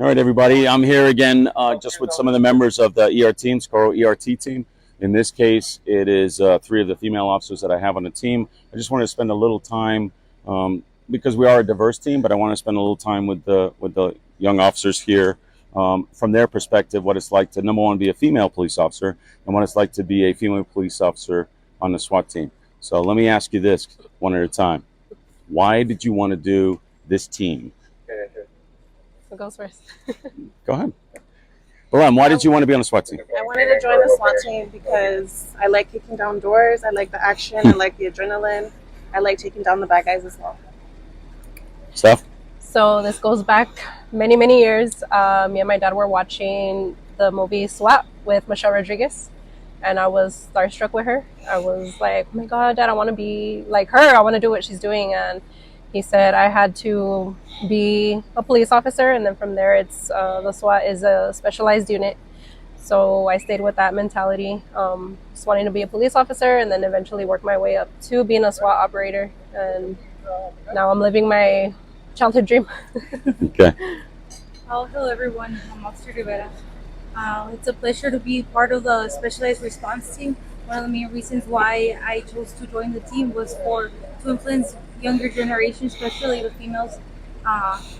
All right, everybody. I'm here again just with some of the members of the ER team, Socorro ERT team. In this case, it is 3 of the female officers that I have on the team. I just want to spend a little time, because we are a diverse team, but I want to spend a little time with the young officers here from their perspective, what it's like to, number one, be a female police officer, and what it's like to be a female police officer on the SWAT team. So let me ask you this one at a time. Why did you want to do this team? Who goes first? Go ahead. Balam, why did you want to be on the SWAT team? I wanted to join the SWAT team because I like kicking down doors. I like the action. I like the adrenaline. I like taking down the bad guys as well. Steph? So this goes back many, many years. Me and my dad were watching the movie SWAT with Michelle Rodriguez, and I was starstruck with her. I was like, oh my God, Dad, I want to be like her. I want to do what she's doing. And he said I had to be a police officer, and then from there, it's the SWAT is a specialized unit. So I stayed with that mentality, just wanting to be a police officer, and then eventually work my way up to being a SWAT operator. And now I'm living my childhood dream. Okay. Hello everyone, I'm Officer Rivera. It's a pleasure to be part of the specialized response team. One of the main reasons why I chose to join the team was to influence younger generations, especially the females.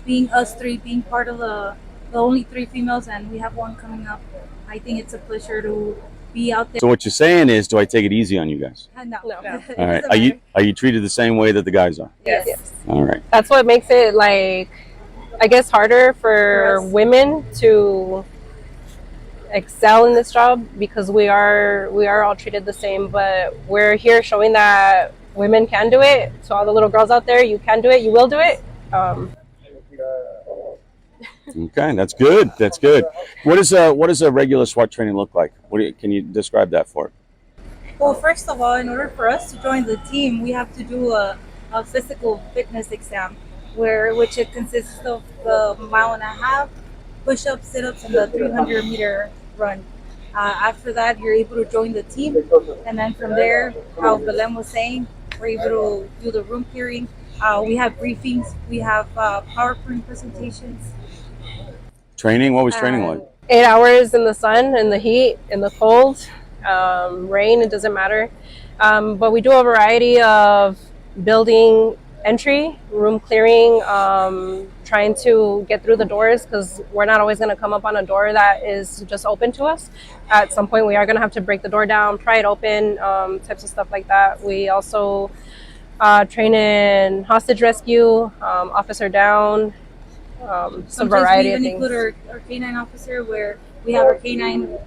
Being us 3, being part of the only 3 females, and we have one coming up. I think it's a pleasure to be out there. So what you're saying is, do I take it easy on you guys? No. All right. Are you treated the same way that the guys are? Yes. All right. That's what makes it, like, I guess, harder for women to excel in this job, because we are all treated the same, but we're here showing that women can do it. So all the little girls out there, you can do it, you will do it. Okay, that's good. That's good. What does a regular SWAT training look like? Can you describe that for it? Well, first of all, in order for us to join the team, we have to do a physical fitness exam, which it consists of the 1.5 mile push-ups, sit-ups, and the 300-meter run. After that, you're able to join the team, and then from there, how Belém was saying, we're able to do the room clearing. We have briefings, we have PowerPoint presentations. Training? What was training like? 8 hours in the sun, in the heat, in the cold, rain, it doesn't matter. But we do a variety of building entry, room clearing, trying to get through the doors, because we're not always going to come up on a door that is just open to us. At some point, we are going to have to break the door down, pry it open, types of stuff like that. We also train in hostage rescue, officer down, some variety of things. We even include our canine officer, where we have our canine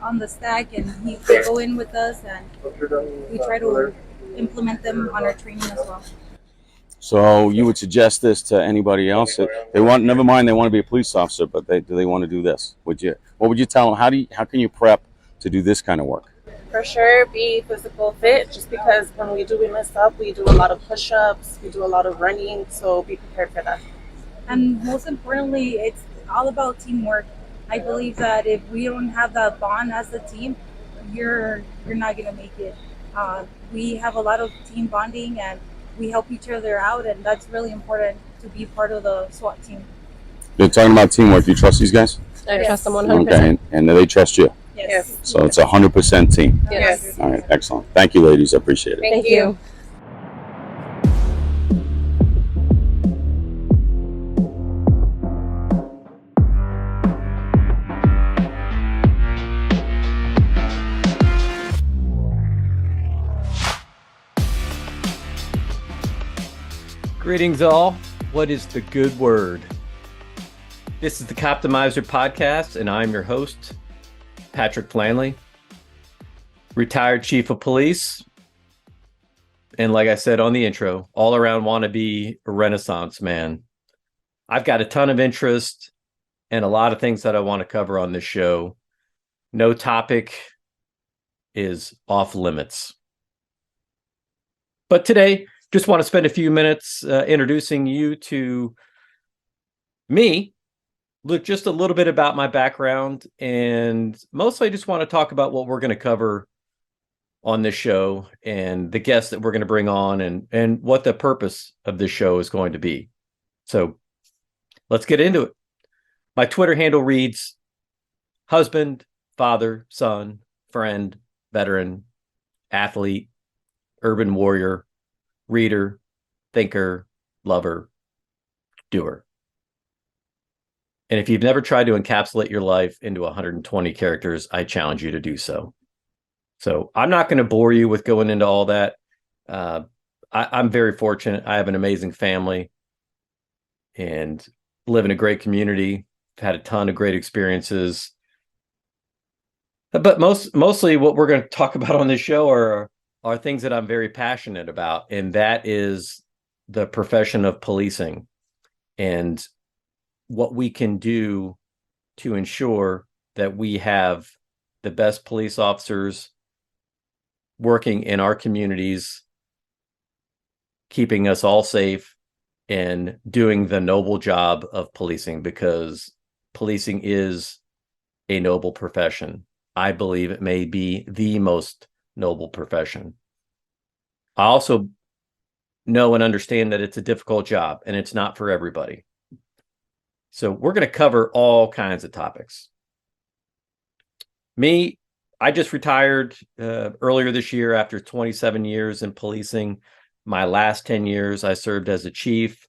on the stack, and they go in with us, and we try to implement them on our training as well. So you would suggest this to anybody else? Never mind they want to be a police officer, but do they want to do this? What would you tell them? How can you prep to do this kind of work? For sure, be physical fit, just because when we mess up, we do a lot of push-ups, we do a lot of running, so be prepared for that. And most importantly, it's all about teamwork. I believe that if we don't have that bond as a team, you're not going to make it. We have a lot of team bonding, and we help each other out, and that's really important to be part of the SWAT team. You're talking about teamwork. Do you trust these guys? I trust them 100%. Okay, and do they trust you? Yes. So it's 100% team. Yes. All right, excellent. Thank you, ladies. I appreciate it. Thank you. Greetings all. What is the good word? This is the COPTIMIZER podcast, and I'm your host, Patrick Flanley, retired chief of police. And like I said on the intro, all around wannabe Renaissance man. I've got a ton of interest and a lot of things that I want to cover on this show. No topic is off limits. But today, just want to spend a few minutes introducing you to me, look just a little bit about my background, and mostly I just want to talk about what we're going to cover on this show and the guests that we're going to bring on, and what the purpose of this show is going to be. So let's get into it. My Twitter handle reads husband, father, son, friend, veteran, athlete, urban warrior, reader, thinker, lover, doer. And if you've never tried to encapsulate your life into 120 characters, I challenge you to do so. So I'm not going to bore you with going into all that. I'm very fortunate. I have an amazing family and live in a great community. I've had a ton of great experiences. But mostly what we're going to talk about on this show are things that I'm very passionate about, and that is the profession of policing and what we can do to ensure that we have the best police officers working in our communities, keeping us all safe and doing the noble job of policing, because policing is a noble profession. I believe it may be the most noble profession. I also know and understand that it's a difficult job and it's not for everybody. So we're going to cover all kinds of topics. Me, I just retired earlier this year after 27 years in policing. My last 10 years, I served as a chief.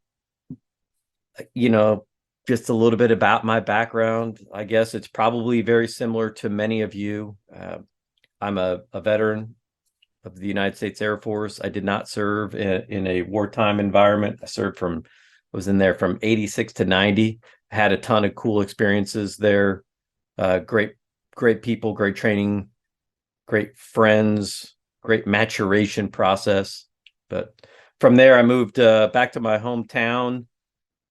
Just a little bit about my background. I guess it's probably very similar to many of you. I'm a veteran of the United States Air Force. I did not serve in a wartime environment. I was in there from 86 to 90. Had a ton of cool experiences there. Great people, great training, great friends, great maturation process. But from there, I moved back to my hometown.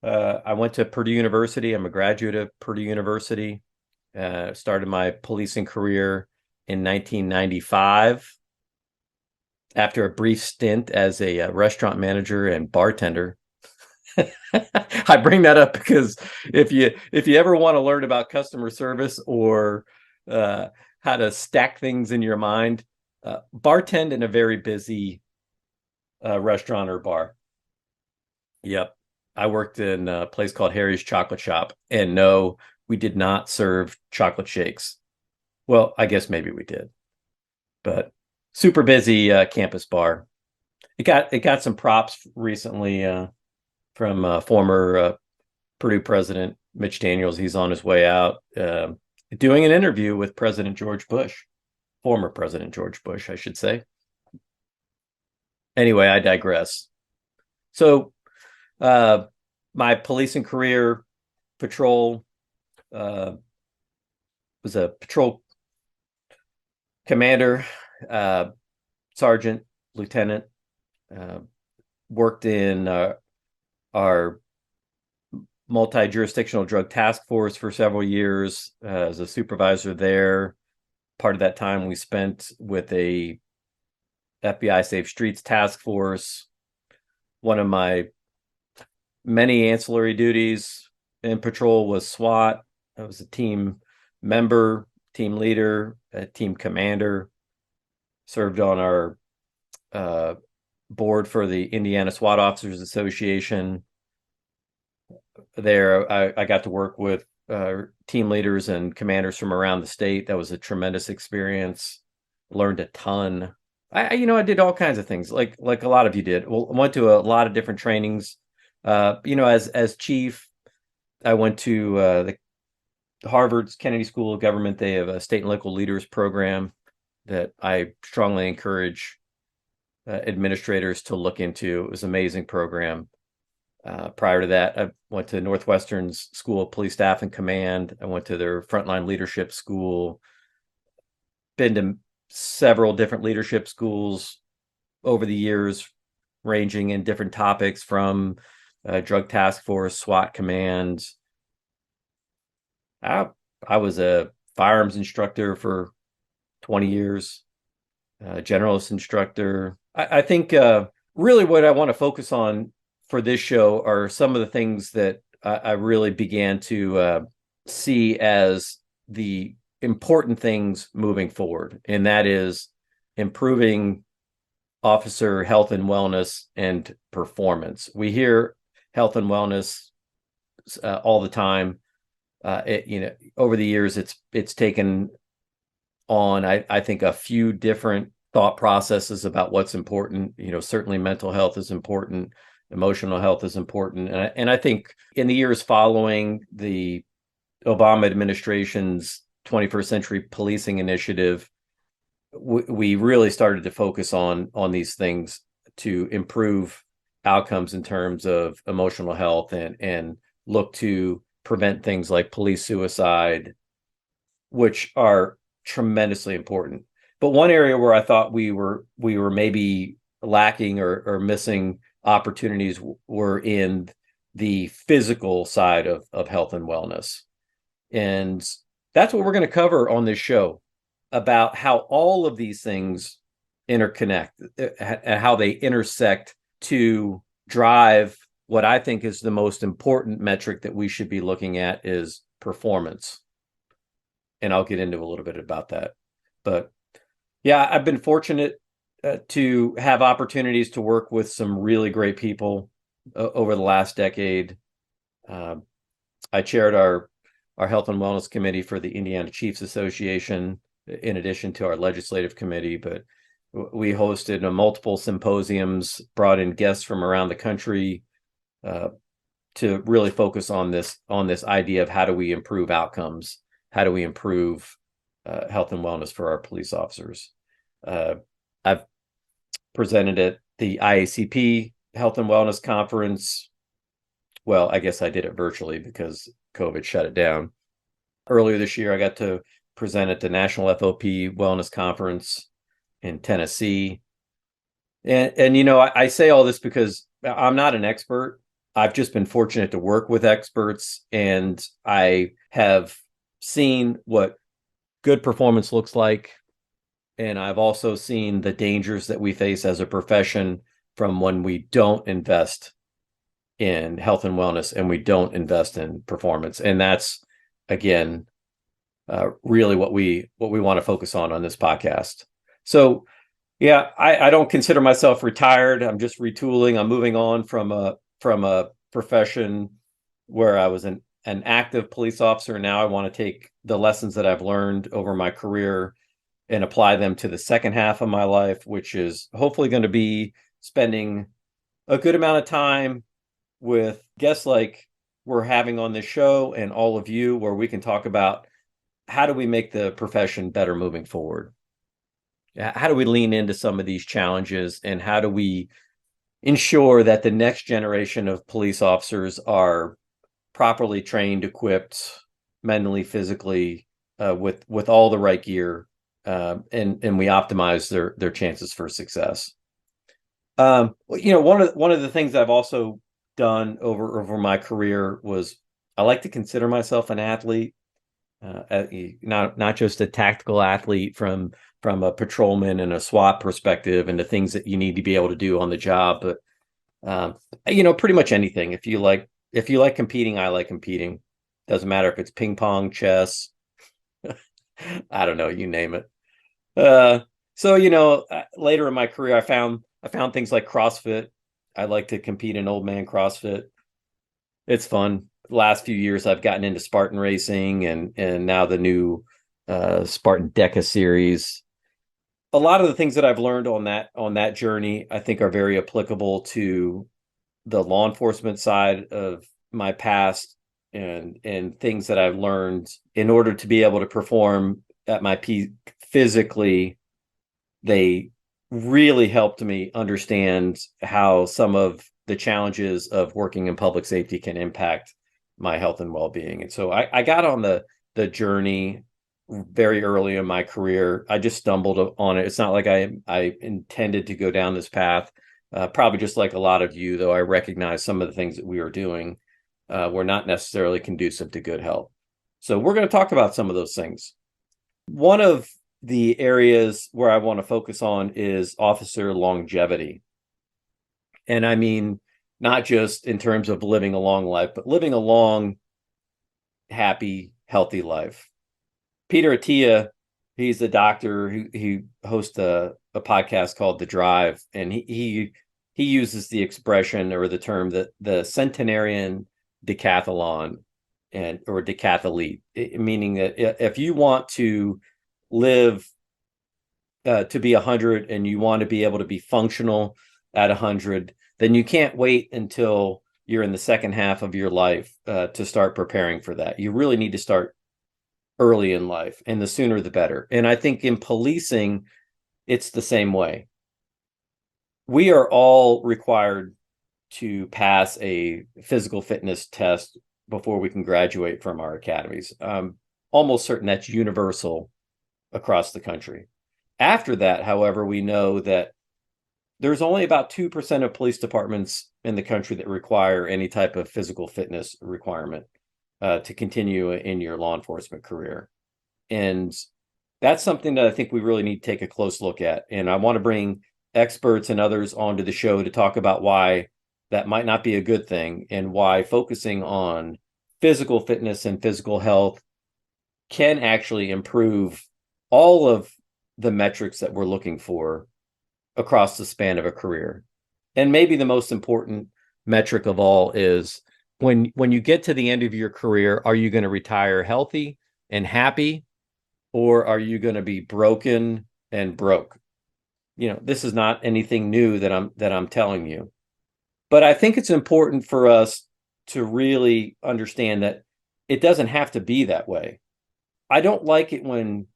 I went to Purdue University. I'm a graduate of Purdue University. Started my policing career in 1995 after a brief stint as a restaurant manager and bartender. I bring that up because if you ever want to learn about customer service or how to stack things in your mind, bartend in a very busy restaurant or bar. Yep. I worked in a place called Harry's Chocolate Shop, and no, we did not serve chocolate shakes. Well, I guess maybe we did, but super busy campus bar. It got some props recently from former Purdue president Mitch Daniels. He's on his way out doing an interview with President George Bush, former President George Bush, I should say. Anyway, I digress. So my policing career, patrol, was a patrol commander, sergeant, lieutenant, worked in our multi-jurisdictional drug task force for several years as a supervisor there. Part of that time we spent with a FBI Safe Streets task force. One of my many ancillary duties in patrol was SWAT. I was a team member, team leader, a team commander, served on our board for the Indiana SWAT Officers Association. There, I got to work with team leaders and commanders from around the state. That was a tremendous experience. Learned a ton. I did all kinds of things, like a lot of you did. Well, I went to a lot of different trainings. As chief, I went to the Harvard's Kennedy School of Government. They have a state and local leaders program that I strongly encourage administrators to look into. It was an amazing program. Prior to that, I went to Northwestern's School of Police Staff and Command. I went to their Frontline Leadership School. Been to several different leadership schools over the years, ranging in different topics from drug task force, SWAT command. I was a firearms instructor for 20 years, generalist instructor. I think really what I want to focus on for this show are some of the things that I really began to see as the important things moving forward, and that is improving officer health and wellness and performance. We hear health and wellness all the time. Over the years, it's taken on, I think, a few different thought processes about what's important. Certainly mental health is important, emotional health is important, and I think in the years following the Obama administration's 21st Century Policing Initiative, we really started to focus on these things to improve outcomes in terms of emotional health, and look to prevent things like police suicide, which are tremendously important. But one area where I thought we were maybe lacking or missing opportunities were in the physical side of health and wellness. And that's what we're going to cover on this show, about how all of these things interconnect and how they intersect to drive what I think is the most important metric that we should be looking at, is performance. And I'll get into a little bit about that. But yeah, I've been fortunate to have opportunities to work with some really great people over the last decade. I chaired our Health and Wellness Committee for the Indiana Chiefs Association, in addition to our legislative committee. But we hosted multiple symposiums, brought in guests from around the country to really focus on this idea of how do we improve outcomes, how do we improve health and wellness for our police officers. I've presented at the IACP Health and Wellness Conference. Well, I guess I did it virtually because COVID shut it down. Earlier this year, I got to present at the National FOP Wellness Conference in Tennessee. And I say all this because I'm not an expert. I've just been fortunate to work with experts, and I have seen what good performance looks like. And I've also seen the dangers that we face as a profession from when we don't invest in health and wellness and we don't invest in performance. And that's, again, really what we want to focus on this podcast. So yeah, I don't consider myself retired. I'm just retooling. I'm moving on from a profession where I was an active police officer. Now I want to take the lessons that I've learned over my career and apply them to the second half of my life, which is hopefully going to be spending a good amount of time with guests like we're having on this show, and all of you, where we can talk about how do we make the profession better moving forward? How do we lean into some of these challenges, and how do we ensure that the next generation of police officers are properly trained, equipped, mentally, physically, with all the right gear, and we optimize their chances for success. One of the things I've also done over my career was I like to consider myself an athlete, not just a tactical athlete from a patrolman and a SWAT perspective and the things that you need to be able to do on the job, but pretty much anything. If you like competing, I like competing. Doesn't matter if it's ping pong, chess, I don't know, you name it. So later in my career, I found things like CrossFit. I like to compete in old man CrossFit. It's fun. The last few years, I've gotten into Spartan racing and now the new Spartan DECA series. A lot of the things that I've learned on that journey, I think, are very applicable to the law enforcement side of my past, and things that I've learned in order to be able to perform at my peak physically. They really helped me understand how some of the challenges of working in public safety can impact my health and well-being. And so I got on the journey very early in my career. I just stumbled on it. It's not like I intended to go down this path. Probably just like a lot of you, though, I recognize some of the things that we are doing were not necessarily conducive to good health. So we're going to talk about some of those things. One of the areas where I want to focus on is officer longevity. And I mean, not just in terms of living a long life, but living a long, happy, healthy life. Peter Attia, he's a doctor who hosts a podcast called The Drive, and he uses the expression or the term that the centenarian decathlon. or decathlete, meaning that if you want to live to be 100 and you want to be able to be functional at 100, then you can't wait until you're in the second half of your life to start preparing for that. You really need to start early in life, and the sooner the better. And I think in policing, it's the same way. We are all required to pass a physical fitness test before we can graduate from our academies. Almost certain that's universal across the country. After that, however, we know that there's only about 2% of police departments in the country that require any type of physical fitness requirement to continue in your law enforcement career. And that's something that I think we really need to take a close look at. And I want to bring experts and others onto the show to talk about why that might not be a good thing, and why focusing on physical fitness and physical health can actually improve all of the metrics that we're looking for across the span of a career. And maybe the most important metric of all is when you get to the end of your career, are you going to retire healthy and happy, or are you going to be broken and broke? This is not anything new that I'm telling you. But I think it's important for us to really understand that it doesn't have to be that way. I don't like it when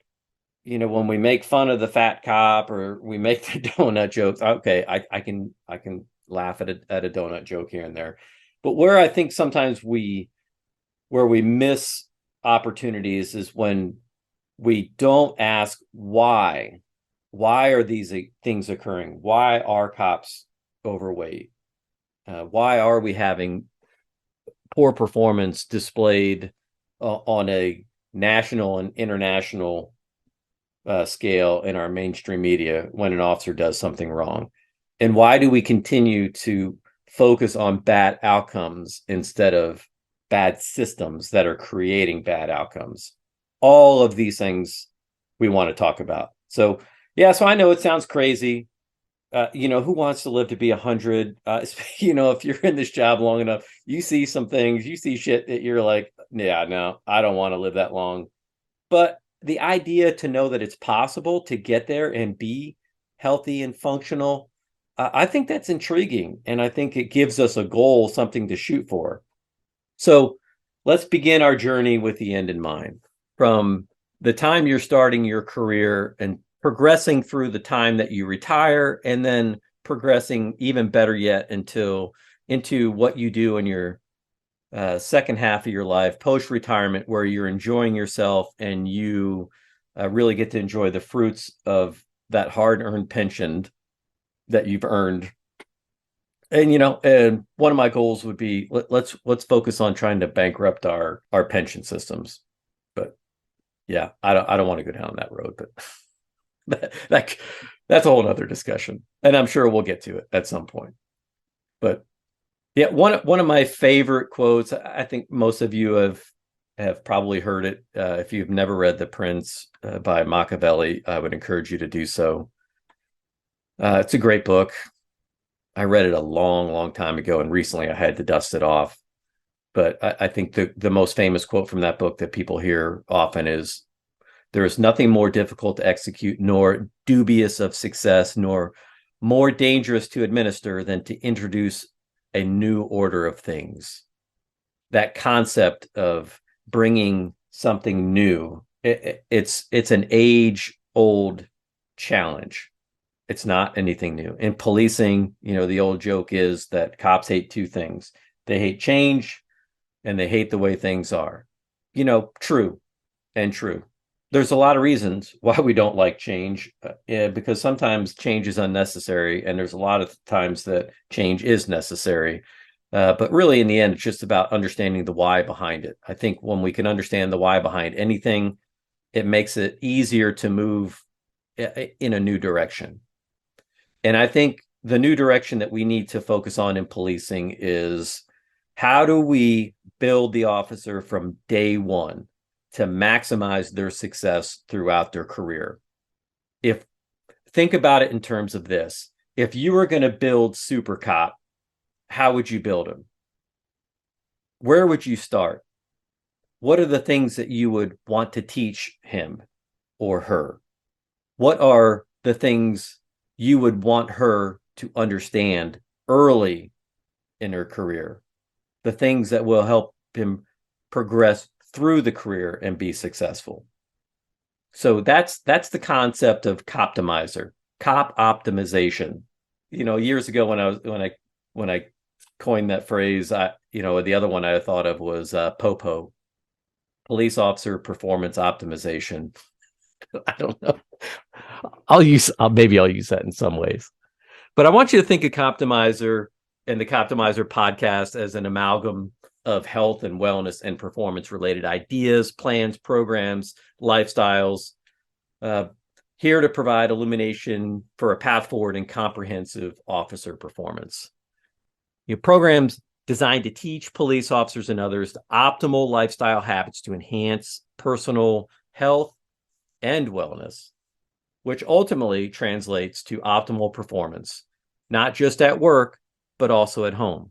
we make fun of the fat cop or we make the donut jokes. Okay, I can laugh at a donut joke here and there. But where I think sometimes we miss opportunities is when we don't ask why. Why are these things occurring? Why are cops overweight? Why are we having poor performance displayed on a national and international scale in our mainstream media when an officer does something wrong? And why do we continue to focus on bad outcomes instead of bad systems that are creating bad outcomes? All of these things we want to talk about. So I know it sounds crazy. Who wants to live to be 100? If you're in this job long enough, you see some things, you see shit that you're like, yeah, no, I don't want to live that long. But the idea to know that it's possible to get there and be healthy and functional, I think that's intriguing. And I think it gives us a goal, something to shoot for. So let's begin our journey with the end in mind. From the time you're starting your career and progressing through the time that you retire, and then progressing even better yet into what you do in your second half of your life, post-retirement, where you're enjoying yourself and you really get to enjoy the fruits of that hard-earned pension that you've earned. And and one of my goals would be let's focus on trying to bankrupt our pension systems. But yeah, I don't want to go down that road, but that's a whole other discussion, and I'm sure we'll get to it at some point. But yeah, one of my favorite quotes, I think most of you have probably heard it. If you've never read The Prince by Machiavelli, I would encourage you to do so. It's a great book. I read it a long time ago, and recently I had to dust it off. But I think the most famous quote from that book that people hear often is, "There is nothing more difficult to execute, nor dubious of success, nor more dangerous to administer than to introduce a new order of things." That concept of bringing something new, it's an age-old challenge. It's not anything new. In policing, the old joke is that cops hate two things. They hate change, and they hate the way things are. True and true. There's a lot of reasons why we don't like change, because sometimes change is unnecessary, and there's a lot of times that change is necessary. But really, in the end, it's just about understanding the why behind it. I think when we can understand the why behind anything, it makes it easier to move in a new direction. And I think the new direction that we need to focus on in policing is, how do we build the officer from day one to maximize their success throughout their career? Think about it in terms of this. If you were going to build Super Cop, how would you build him? Where would you start? what are the things that you would want to teach him or her? What are the things you would want her to understand early in her career? The things that will help him progress through the career and be successful. So that's the concept of COPTIMIZER, cop optimization. Years ago when I coined that phrase, the other one I thought of was POPO, police officer performance optimization. I don't know. Maybe I'll use that in some ways. But I want you to think of COPTIMIZER and the COPTIMIZER podcast as an amalgam of health and wellness and performance related ideas, plans, programs, lifestyles, here to provide illumination for a path forward in comprehensive officer performance. Programs designed to teach police officers and others optimal lifestyle habits to enhance personal health and wellness, which ultimately translates to optimal performance, not just at work, but also at home.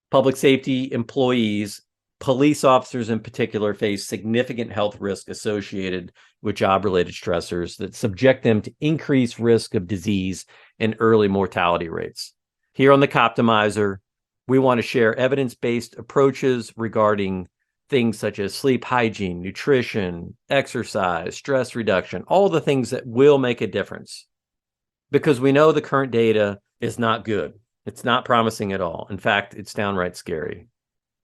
Public safety employees, police officers in particular, face significant health risk associated with job-related stressors that subject them to increased risk of disease and early mortality rates. Here on the COPTIMIZER, we want to share evidence-based approaches regarding things such as sleep hygiene, nutrition, exercise, stress reduction, all the things that will make a difference. Because we know the current data is not good. It's not promising at all. In fact, it's downright scary.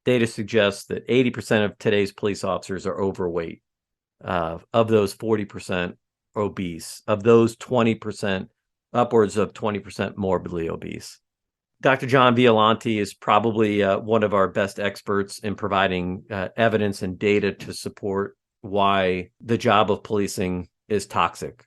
Data suggests that 80% of today's police officers are overweight. Of those, 40% obese. Of those, 20%, upwards of 20% morbidly obese. Dr. John Violante is probably one of our best experts in providing evidence and data to support why the job of policing is toxic.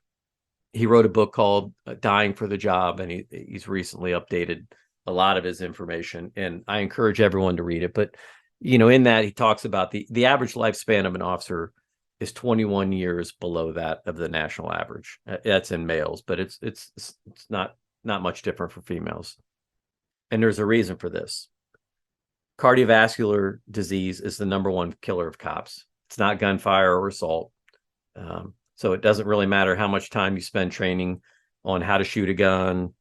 He wrote a book called Dying for the Job, and he's recently updated a lot of his information, and I encourage everyone to read it. But, in that he talks about the average lifespan of an officer is 21 years below that of the national average. That's in males, but it's not much different for females. And there's a reason for this. Cardiovascular disease is the number one killer of cops. It's not gunfire or assault. So it doesn't really matter how much time you spend training on how to shoot a gun,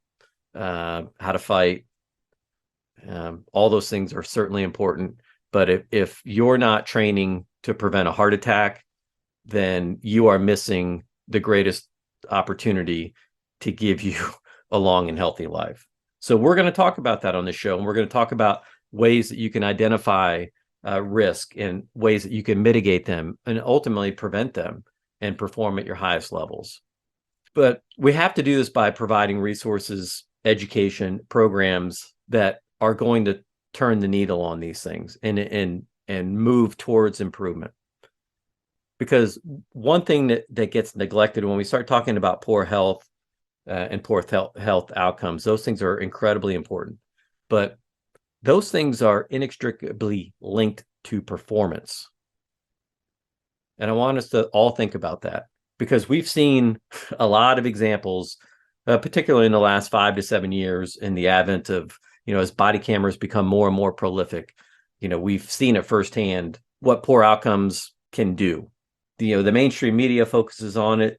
how to fight. All those things are certainly important. But if you're not training to prevent a heart attack, then you are missing the greatest opportunity to give you a long and healthy life. So we're going to talk about that on this show, and we're going to talk about ways that you can identify risk and ways that you can mitigate them and ultimately prevent them and perform at your highest levels. But we have to do this by providing resources, education, programs that are going to turn the needle on these things and move towards improvement. Because one thing that gets neglected when we start talking about poor health and poor health outcomes, those things are incredibly important. But those things are inextricably linked to performance. And I want us to all think about that, because we've seen a lot of examples, particularly in the last 5 to 7 years, in the advent of, as body cameras become more and more prolific, we've seen it firsthand what poor outcomes can do. The mainstream media focuses on it,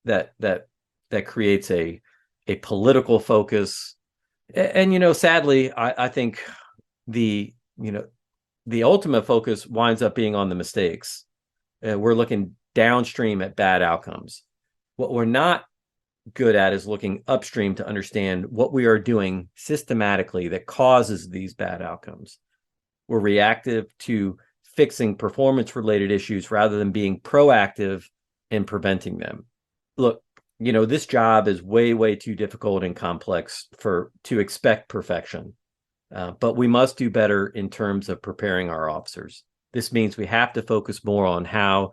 that creates a political focus. And, sadly, I think the ultimate focus winds up being on the mistakes. We're looking downstream at bad outcomes. What we're not good at is looking upstream to understand what we are doing systematically that causes these bad outcomes. We're reactive to fixing performance-related issues rather than being proactive in preventing them. Look, this job is way, way too difficult and complex to expect perfection. But we must do better in terms of preparing our officers. This means we have to focus more on how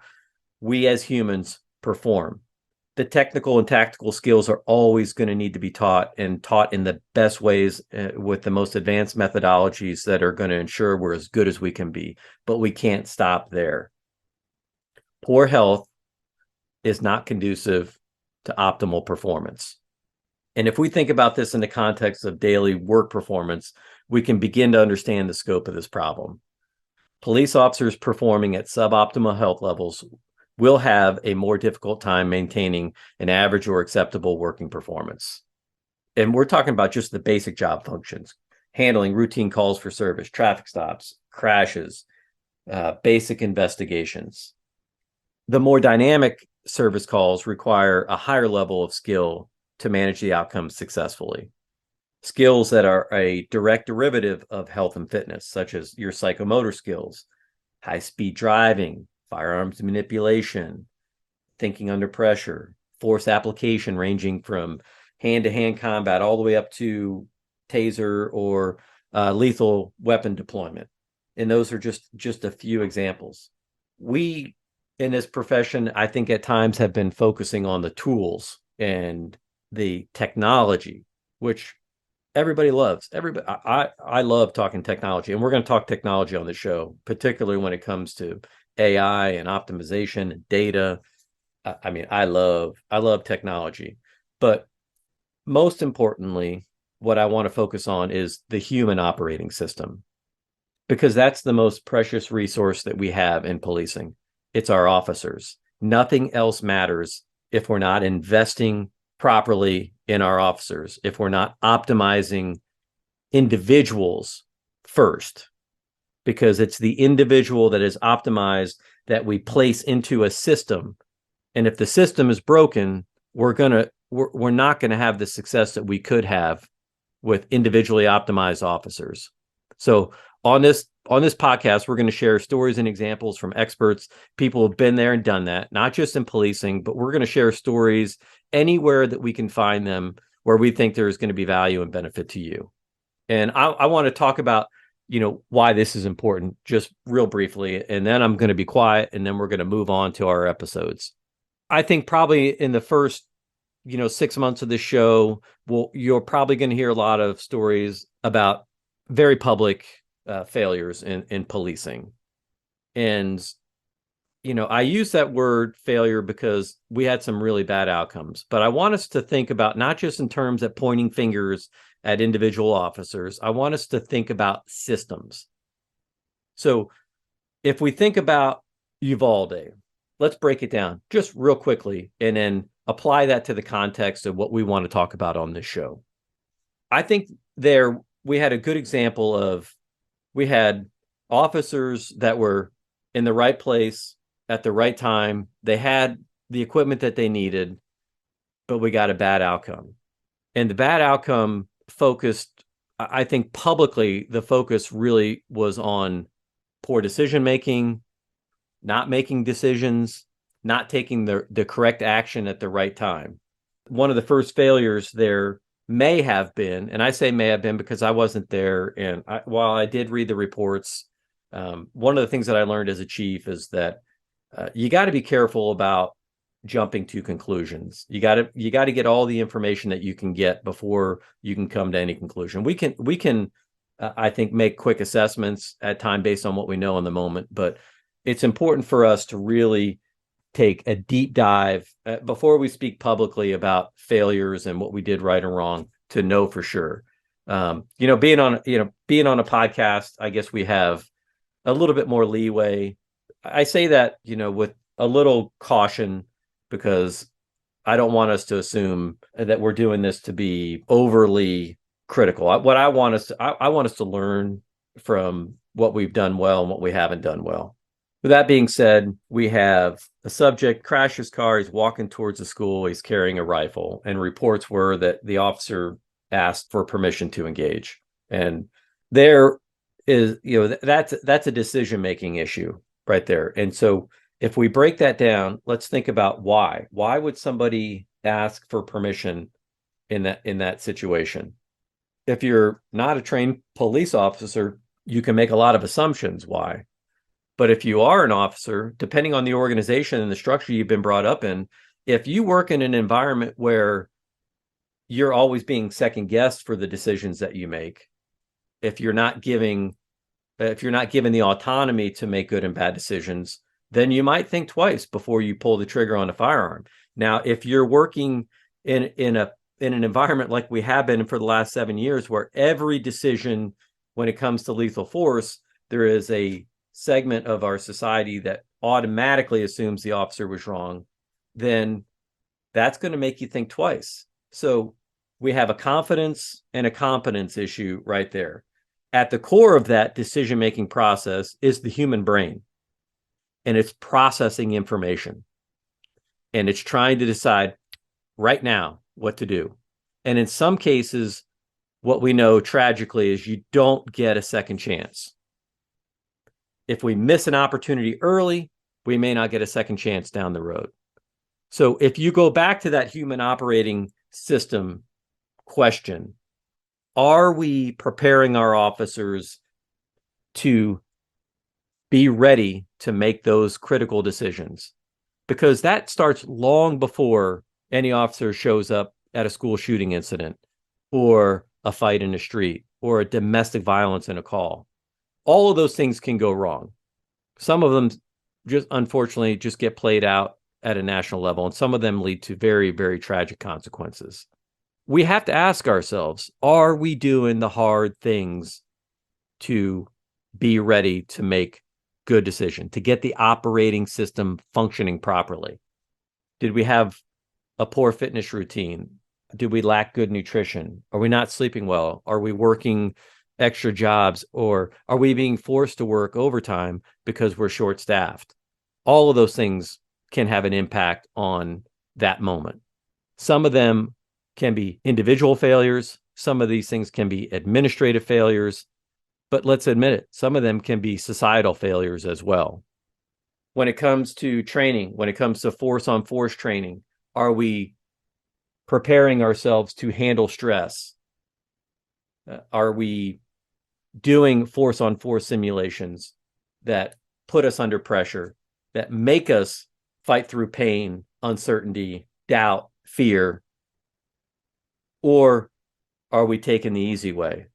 we as humans perform. The technical and tactical skills are always going to need to be taught, and taught in the best ways with the most advanced methodologies that are going to ensure we're as good as we can be. But we can't stop there. Poor health is not conducive to optimal performance. And if we think about this in the context of daily work performance, we can begin to understand the scope of this problem. Police officers performing at suboptimal health levels will have a more difficult time maintaining an average or acceptable working performance. And we're talking about just the basic job functions, handling routine calls for service, traffic stops, crashes, basic investigations. The more dynamic service calls require a higher level of skill to manage the outcomes successfully. Skills that are a direct derivative of health and fitness, such as your psychomotor skills, high-speed driving, firearms manipulation, thinking under pressure, force application ranging from hand-to-hand combat all the way up to taser or lethal weapon deployment. And those are just a few examples. We, in this profession, I think at times have been focusing on the tools and the technology, which everybody loves. I love talking technology, and we're going to talk technology on the show, particularly when it comes to AI and optimization and data. I mean, I love technology, but most importantly, what I want to focus on is the human operating system, because that's the most precious resource that we have in policing. It's our officers. Nothing else matters if we're not investing properly in our officers, if we're not optimizing individuals first, because it's the individual that is optimized that we place into a system. And if the system is broken, we're not going to have the success that we could have with individually optimized officers. So on this podcast, we're going to share stories and examples from experts, people who have been there and done that, not just in policing, but we're going to share stories anywhere that we can find them where we think there's going to be value and benefit to you. And I want to talk about, why this is important just real briefly, and then I'm going to be quiet, and then we're going to move on to our episodes. I think probably in the first 6 months of this show, you're probably going to hear a lot of stories about very public failures in policing. And, I use that word failure because we had some really bad outcomes, but I want us to think about not just in terms of pointing fingers at individual officers. I want us to think about systems. So if we think about Uvalde, let's break it down just real quickly and then apply that to the context of what we want to talk about on this show. I think there we had a good example of, we had officers that were in the right place at the right time. They had the equipment that they needed, but we got a bad outcome. And the bad outcome focused, I think publicly, the focus really was on poor decision-making, not making decisions, not taking the correct action at the right time. One of the first failures there may have been, and I say may have been because I wasn't there, and while I did read the reports, one of the things that I learned as a chief is that you got to be careful about jumping to conclusions. You got to get all the information that you can get before you can come to any conclusion. We can I think make quick assessments at time based on what we know in the moment, but it's important for us to really take a deep dive before we speak publicly about failures and what we did right or wrong, to know for sure. Being on a podcast, I guess we have a little bit more leeway. I say that, with a little caution, because I don't want us to assume that we're doing this to be overly critical. What I want us to learn from what we've done well and what we haven't done well. With that being said, we have a subject crashed his car. He's walking towards the school. He's carrying a rifle, and reports were that the officer asked for permission to engage. And there is, that's a decision-making issue right there. And so if we break that down, let's think about why. Why would somebody ask for permission in that situation? If you're not a trained police officer, you can make a lot of assumptions why. But if you are an officer, depending on the organization and the structure you've been brought up in, if you work in an environment where you're always being second guessed for the decisions that you make, if you're not given the autonomy to make good and bad decisions, then you might think twice before you pull the trigger on a firearm. Now, if you're working in an environment like we have been for the last 7 years, where every decision when it comes to lethal force, there is a segment of our society that automatically assumes the officer was wrong, then that's going to make you think twice. So we have a confidence and a competence issue right there. At the core of that decision-making process is the human brain, and it's processing information, and it's trying to decide right now what to do. And in some cases, what we know tragically is you don't get a second chance. If we miss an opportunity early, we may not get a second chance down the road. So if you go back to that human operating system question, are we preparing our officers to be ready to make those critical decisions? Because that starts long before any officer shows up at a school shooting incident or a fight in the street or a domestic violence in a call. All of those things can go wrong. Some of them just unfortunately just get played out at a national level, and some of them lead to very, very tragic consequences. We have to ask ourselves, are we doing the hard things to be ready to make good decision, to get the operating system functioning properly? Did we have a poor fitness routine? Did we lack good nutrition? Are we not sleeping well? Are we working extra jobs, or are we being forced to work overtime because we're short-staffed? All of those things can have an impact on that moment. Some of them can be individual failures. Some of these things can be administrative failures, but let's admit it, some of them can be societal failures as well. When it comes to training, when it comes to force-on-force training, are we preparing ourselves to handle stress? Are we doing force-on-force simulations that put us under pressure, that make us fight through pain, uncertainty, doubt, fear? Or are we taking the easy way?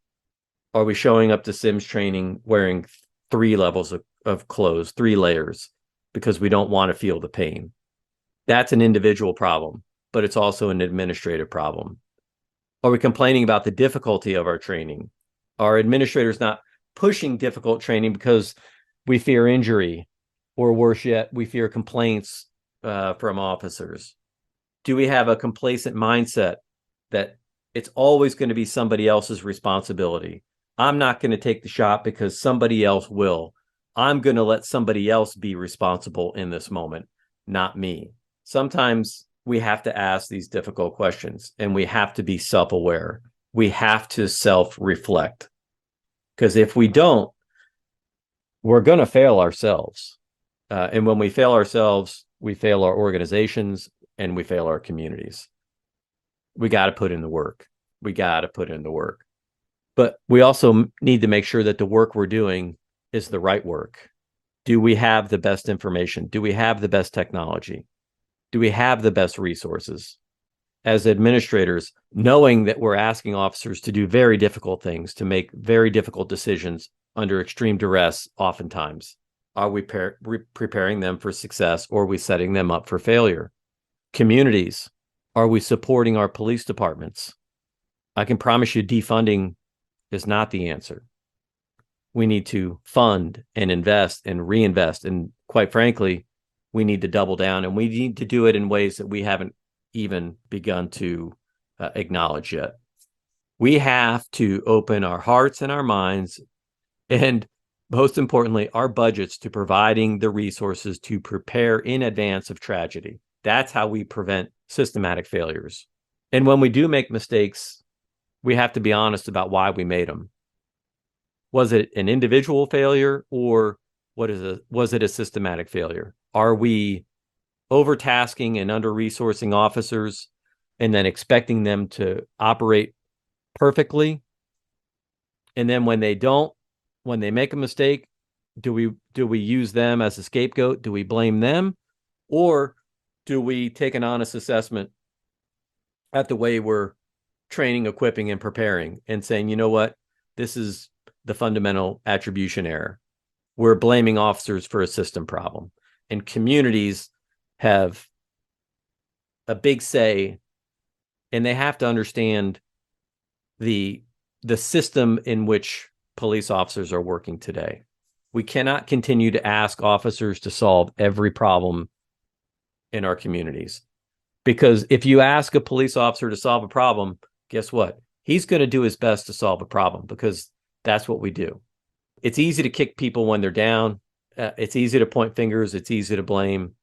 Are we showing up to Sims training wearing 3 levels of clothes, 3 layers, because we don't want to feel the pain? That's an individual problem, but it's also an administrative problem. Are we complaining about the difficulty of our training? Are administrators not pushing difficult training because we fear injury, or worse yet, we fear complaints from officers? Do we have a complacent mindset that it's always going to be somebody else's responsibility? I'm not going to take the shot because somebody else will. I'm going to let somebody else be responsible in this moment, not me. Sometimes we have to ask these difficult questions, and we have to be self-aware. We have to self-reflect, because if we don't, we're going to fail ourselves. And when we fail ourselves, we fail our organizations and we fail our communities. We got to put in the work. We got to put in the work. But we also need to make sure that the work we're doing is the right work. Do we have the best information? Do we have the best technology? Do we have the best resources? As administrators, knowing that we're asking officers to do very difficult things, to make very difficult decisions under extreme duress oftentimes, are we preparing them for success, or are we setting them up for failure? Communities, are we supporting our police departments? I can promise you defunding is not the answer. We need to fund and invest and reinvest. And quite frankly, we need to double down, and we need to do it in ways that we haven't even begun to acknowledge yet. We have to open our hearts and our minds, and most importantly, our budgets, to providing the resources to prepare in advance of tragedy. That's how we prevent systematic failures. And when we do make mistakes, we have to be honest about why we made them. Was it an individual failure, or was it a systematic failure? Are we overtasking and under-resourcing officers and then expecting them to operate perfectly? And then when they don't, when they make a mistake, do we use them as a scapegoat? Do we blame them? Or do we take an honest assessment at the way we're training, equipping, and preparing, and saying, you know what, this is the fundamental attribution error. We're blaming officers for a system problem. And communities have a big say, and they have to understand the system in which police officers are working today. We cannot continue to ask officers to solve every problem in our communities. Because if you ask a police officer to solve a problem, guess what? He's going to do his best to solve a problem, because that's what we do. It's easy to kick people when they're down. It's easy to point fingers. It's easy to blame.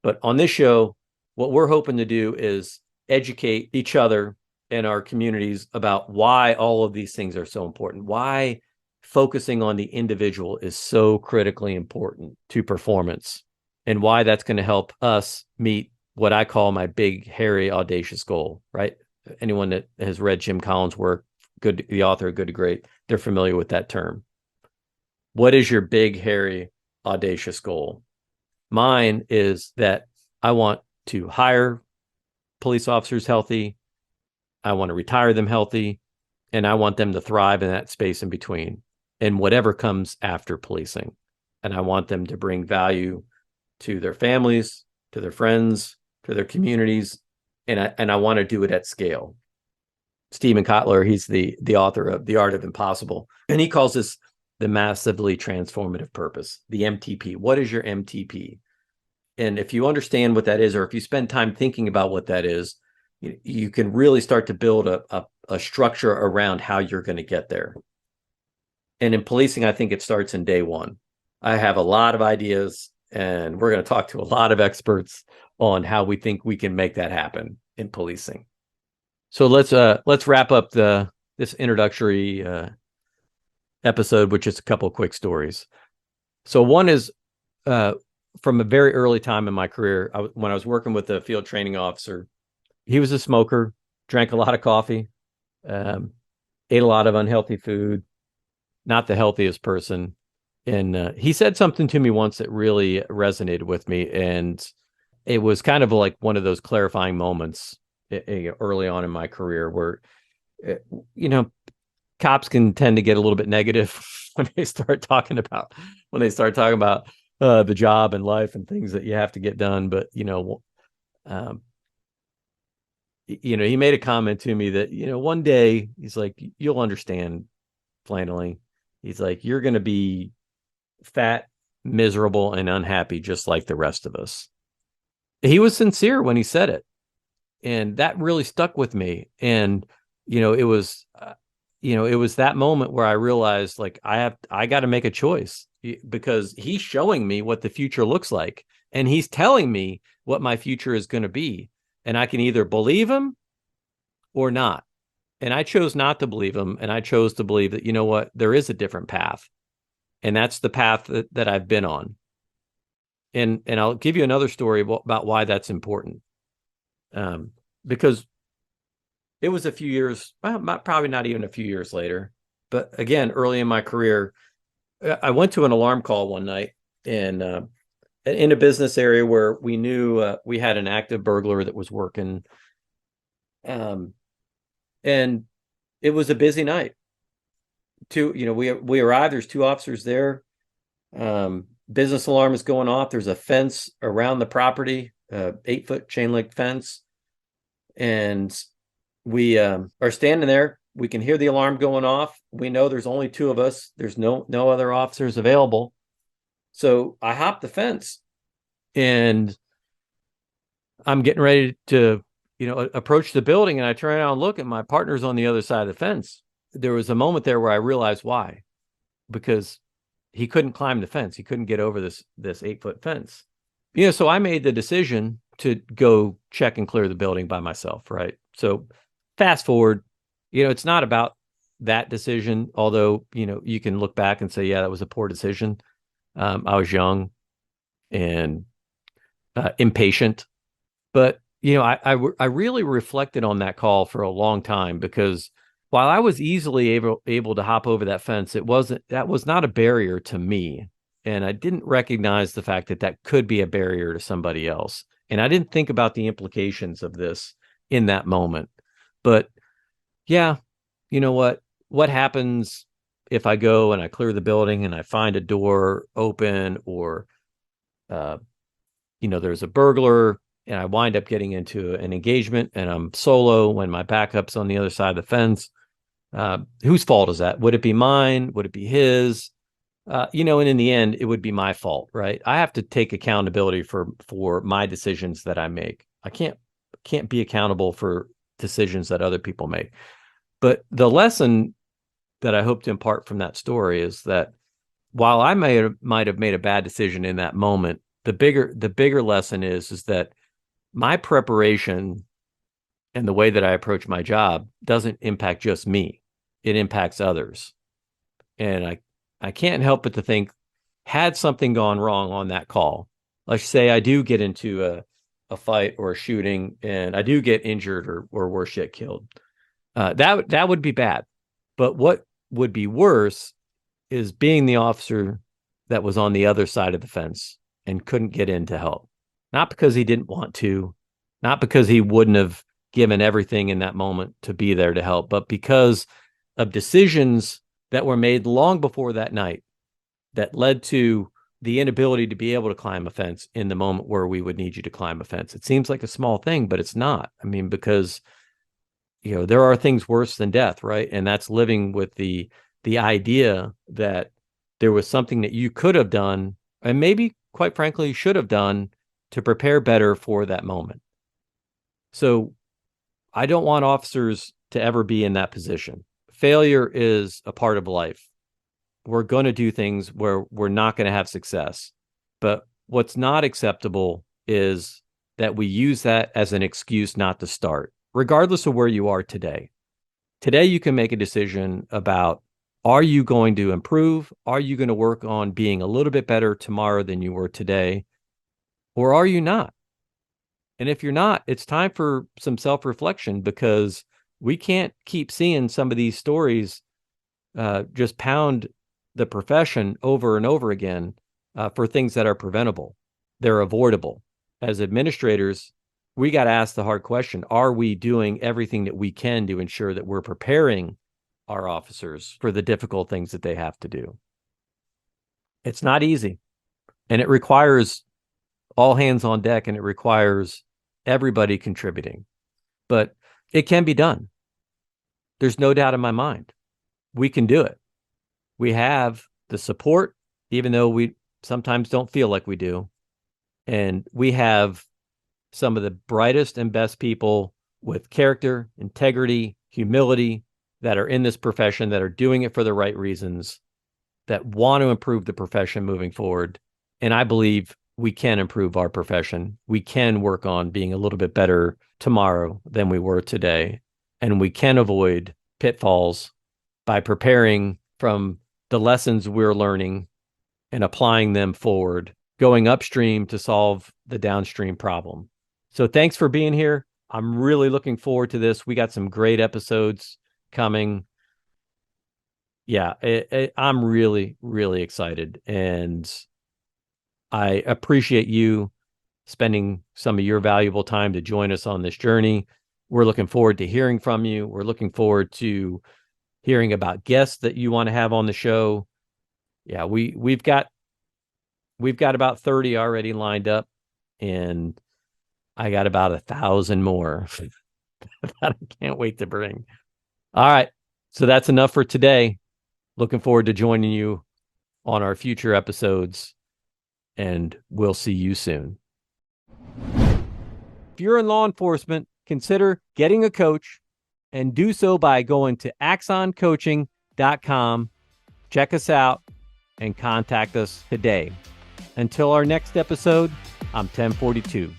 But on this show, what we're hoping to do is educate each other in our communities about why all of these things are so important, why focusing on the individual is so critically important to performance, and why that's going to help us meet what I call my big, hairy, audacious goal, right? Anyone that has read Jim Collins' work, the author of Good to Great, they're familiar with that term. What is your big, hairy, audacious goal? Mine is that I want to hire police officers healthy. I want to retire them healthy, and I want them to thrive in that space in between and whatever comes after policing. And I want them to bring value to their families, to their friends, to their communities, and I want to do it at scale. Stephen Kotler, he's the author of The Art of Impossible, and he calls this the massively transformative purpose, the MTP. What is your MTP? And if you understand what that is, or if you spend time thinking about what that is, you can really start to build a structure around how you're going to get there. And in policing, I think it starts in day one. I have a lot of ideas, and we're going to talk to a lot of experts on how we think we can make that happen in policing. So let's wrap up this introductory episode with just a couple of quick stories. So one is from a very early time in my career, when I was working with a field training officer. He was a smoker, drank a lot of coffee, ate a lot of unhealthy food, not the healthiest person. And he said something to me once that really resonated with me. And it was kind of like one of those clarifying moments early on in my career where, cops can tend to get a little bit negative when they start talking about the job and life and things that you have to get done. But, he made a comment to me that, one day he's like, you'll understand, Flannelly. He's like, you're going to be fat, miserable, and unhappy, just like the rest of us. He was sincere when he said it. And that really stuck with me. And, it was that moment where I realized, like, I got to make a choice, because he's showing me what the future looks like. And he's telling me what my future is going to be. And I can either believe him or not. And I chose not to believe him. And I chose to believe that, there is a different path. And that's the path that I've been on. And I'll give you another story about why that's important. Because it was a few years, probably not even a few years later, but again, early in my career, I went to an alarm call one night and in a business area where we knew we had an active burglar that was working. And it was a busy night. We arrived, there's two officers there. Business alarm is going off. There's a fence around the property, 8-foot chain link fence. And we are standing there. We can hear the alarm going off. We know there's only two of us. There's no other officers available. So I hopped the fence and I'm getting ready to, approach the building, and I turn around and look, and my partner's on the other side of the fence. There was a moment there where I realized why, because he couldn't climb the fence. He couldn't get over this 8-foot fence. So I made the decision to go check and clear the building by myself. Right. So fast forward, it's not about that decision, although, you can look back and say, yeah, that was a poor decision. I was young and impatient, but I really reflected on that call for a long time, because while I was easily able to hop over that fence, that was not a barrier to me, and I didn't recognize the fact that could be a barrier to somebody else, and I didn't think about the implications of this in that moment. But yeah, what happens if I go and I clear the building and I find a door open, or, there's a burglar and I wind up getting into an engagement and I'm solo when my backup's on the other side of the fence? Whose fault is that? Would it be mine? Would it be his? And in the end, it would be my fault, right? I have to take accountability for my decisions that I make. I can't be accountable for decisions that other people make. But the lesson that I hope to impart from that story is that while I might have made a bad decision in that moment, the bigger lesson is that my preparation and the way that I approach my job doesn't impact just me. It impacts others. And I can't help but to think, had something gone wrong on that call, let's say I do get into a fight or a shooting and I do get injured or worse yet killed, that would be bad. But what would be worse is being the officer that was on the other side of the fence and couldn't get in to help. Not because he didn't want to, not because he wouldn't have given everything in that moment to be there to help, but because of decisions that were made long before that night that led to the inability to be able to climb a fence in the moment where we would need you to climb a fence. It seems like a small thing, but it's not. I mean, because there are things worse than death, right? And that's living with the idea that there was something that you could have done and maybe, quite frankly, should have done to prepare better for that moment. So I don't want officers to ever be in that position. Failure is a part of life. We're going to do things where we're not going to have success. But what's not acceptable is that we use that as an excuse not to start, regardless of where you are today. Today, you can make a decision about, are you going to improve? Are you going to work on being a little bit better tomorrow than you were today? Or are you not? And if you're not, it's time for some self-reflection, because we can't keep seeing some of these stories just pound the profession over and over again for things that are preventable. They're avoidable. As administrators, we got to ask the hard question: are we doing everything that we can to ensure that we're preparing our officers for the difficult things that they have to do? It's not easy, and it requires all hands on deck, and it requires everybody contributing, but it can be done. There's no doubt in my mind. We can do it. We have the support, even though we sometimes don't feel like we do. And we have some of the brightest and best people with character, integrity, humility that are in this profession, that are doing it for the right reasons, that want to improve the profession moving forward. And I believe we can improve our profession. We can work on being a little bit better tomorrow than we were today. And we can avoid pitfalls by preparing from the lessons we're learning and applying them forward, going upstream to solve the downstream problem. So thanks for being here. I'm really looking forward to this. We got some great episodes coming. Yeah, I'm really, really excited. And I appreciate you spending some of your valuable time to join us on this journey. We're looking forward to hearing from you. We're looking forward to hearing about guests that you want to have on the show. Yeah, we've got about 30 already lined up, and I got about 1,000 more that I can't wait to bring. All right, so that's enough for today. Looking forward to joining you on our future episodes, and we'll see you soon. If you're in law enforcement, consider getting a coach, and do so by going to axoncoaching.com. Check us out and contact us today. Until our next episode, I'm 1042.